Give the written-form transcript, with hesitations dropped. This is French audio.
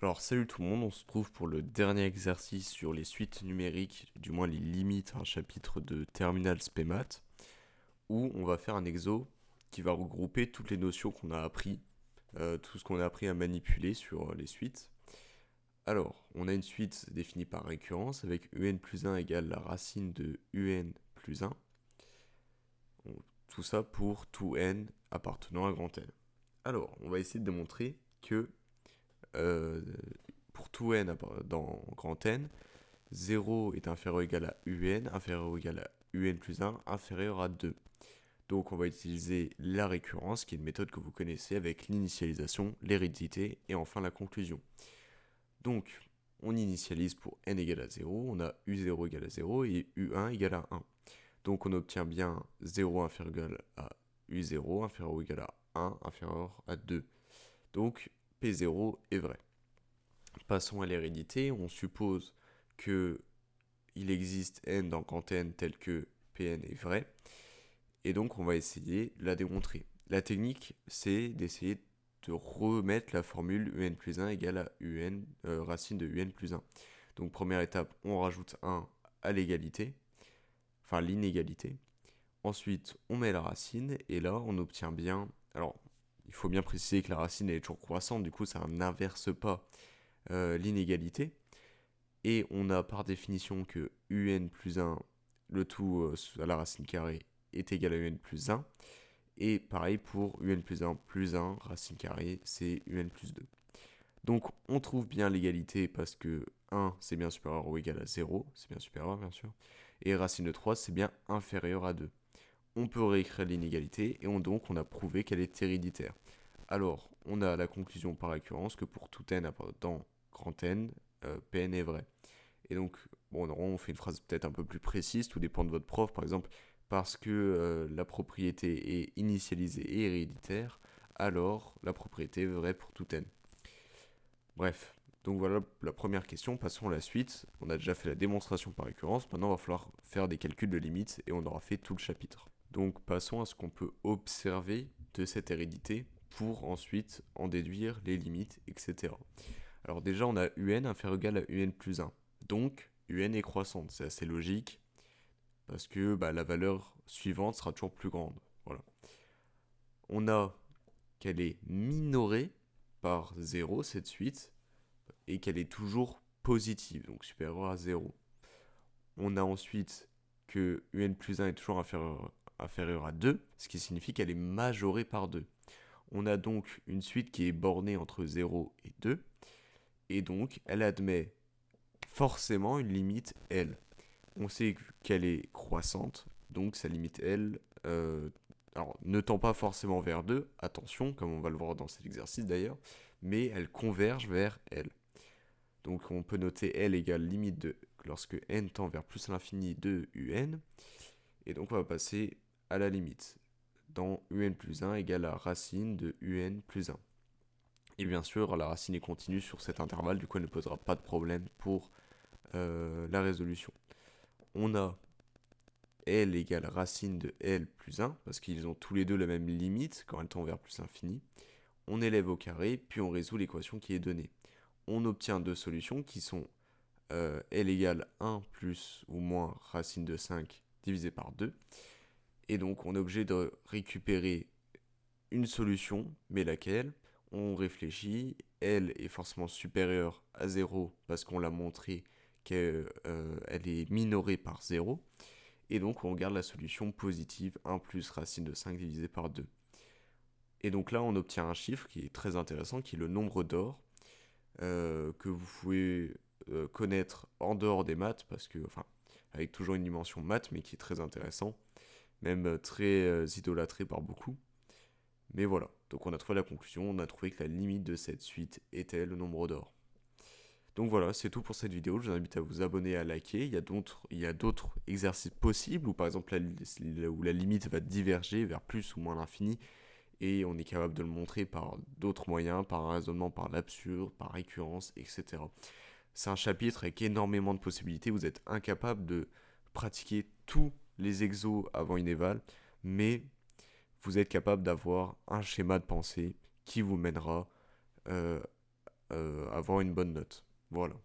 Alors salut tout le monde, on se trouve pour le dernier exercice sur les suites numériques, du moins les limites, un chapitre de Terminal SPEMAT, où on va faire un exo qui va regrouper toutes les notions qu'on a appris, tout ce qu'on a appris à manipuler sur les suites. Alors, on a une suite définie par récurrence avec un plus 1 égale la racine de un plus 1. Tout ça pour tout n appartenant à grand N. Alors, on va essayer de démontrer que euh, pour tout n dans grand N, 0 est inférieur ou égal à un, inférieur ou égal à un plus 1, inférieur à 2. Donc on va utiliser la récurrence, qui est une méthode que vous connaissez avec l'initialisation, l'hérédité et enfin la conclusion. Donc on initialise pour n égale à 0, on a u0 égale à 0 et u1 égale à 1. Donc on obtient bien 0 inférieur ou égal à u0, inférieur ou égal à 1, inférieur à 2. Donc P0 est vrai. Passons à l'hérédité, on suppose que il existe n dans grand N tel que Pn est vrai, et donc on va essayer de la démontrer. La technique, c'est d'essayer de remettre la formule un plus 1 égale à racine de un plus 1. Donc première étape, on rajoute 1 à l'égalité, enfin l'inégalité. Ensuite, on met la racine, et là, on obtient bien... Alors, il faut bien préciser que la racine est toujours croissante, du coup, ça n'inverse pas l'inégalité. Et on a par définition que un plus 1, le tout à la racine carrée, est égal à un plus 1. Et pareil pour un plus 1, racine carrée, c'est un plus 2. Donc on trouve bien l'égalité parce que 1 c'est bien supérieur ou égal à 0, c'est bien supérieur bien sûr. Et racine de 3 c'est bien inférieur à 2. On peut réécrire l'inégalité et donc on a prouvé qu'elle est héréditaire. Alors on a la conclusion par récurrence que pour tout n dans grand N, Pn est vrai. Et donc, bon, on fait une phrase peut-être un peu plus précise, tout dépend de votre prof, par exemple, parce que la propriété est initialisée et héréditaire, alors la propriété est vraie pour tout n. Bref, donc voilà la première question, passons à la suite. On a déjà fait la démonstration par récurrence, maintenant il va falloir faire des calculs de limites et on aura fait tout le chapitre. Donc passons à ce qu'on peut observer de cette hérédité pour ensuite en déduire les limites, etc. Alors déjà, on a un inférieur ou égal à un plus 1. Donc, un est croissante. C'est assez logique parce que la valeur suivante sera toujours plus grande. Voilà. On a qu'elle est minorée par 0, cette suite, et qu'elle est toujours positive, donc supérieure à 0. On a ensuite que un plus 1 est toujours inférieur à 2, ce qui signifie qu'elle est majorée par 2. On a donc une suite qui est bornée entre 0 et 2, et donc elle admet forcément une limite L. On sait qu'elle est croissante, donc sa limite L alors, ne tend pas forcément vers 2, attention, comme on va le voir dans cet exercice d'ailleurs, mais elle converge vers L. Donc on peut noter L égale limite de lorsque n tend vers plus à l'infini de un, et donc on va passer à la limite, dans un plus 1 égale la racine de un plus 1. Et bien sûr, la racine est continue sur cet intervalle, du coup elle ne posera pas de problème pour la résolution. On a L égale racine de L plus 1, parce qu'ils ont tous les deux la même limite quand elles tend vers plus l'infini. On élève au carré, puis on résout l'équation qui est donnée. On obtient deux solutions qui sont L égale 1 plus ou moins racine de 5 divisé par 2. Et donc on est obligé de récupérer une solution, mais laquelle? On réfléchit, L est forcément supérieure à 0 parce qu'on l'a montré qu'elle est minorée par 0. Et donc on garde la solution positive 1 plus racine de 5 divisé par 2. Et donc là on obtient un chiffre qui est très intéressant, qui est le nombre d'or, que vous pouvez connaître en dehors des maths, parce que, enfin, avec toujours une dimension maths, mais qui est très intéressant, même très idolâtré par beaucoup. Mais voilà, donc on a trouvé la conclusion, on a trouvé que la limite de cette suite était le nombre d'or. Donc voilà, c'est tout pour cette vidéo. Je vous invite à vous abonner et à liker. Il y a d'autres exercices possibles où par exemple où la limite va diverger vers plus ou moins l'infini et on est capable de le montrer par d'autres moyens, par un raisonnement, par l'absurde, par récurrence, etc. C'est un chapitre avec énormément de possibilités. Vous êtes incapable de pratiquer tous les exos avant une éval, mais vous êtes capable d'avoir un schéma de pensée qui vous mènera avoir une bonne note. Voilà.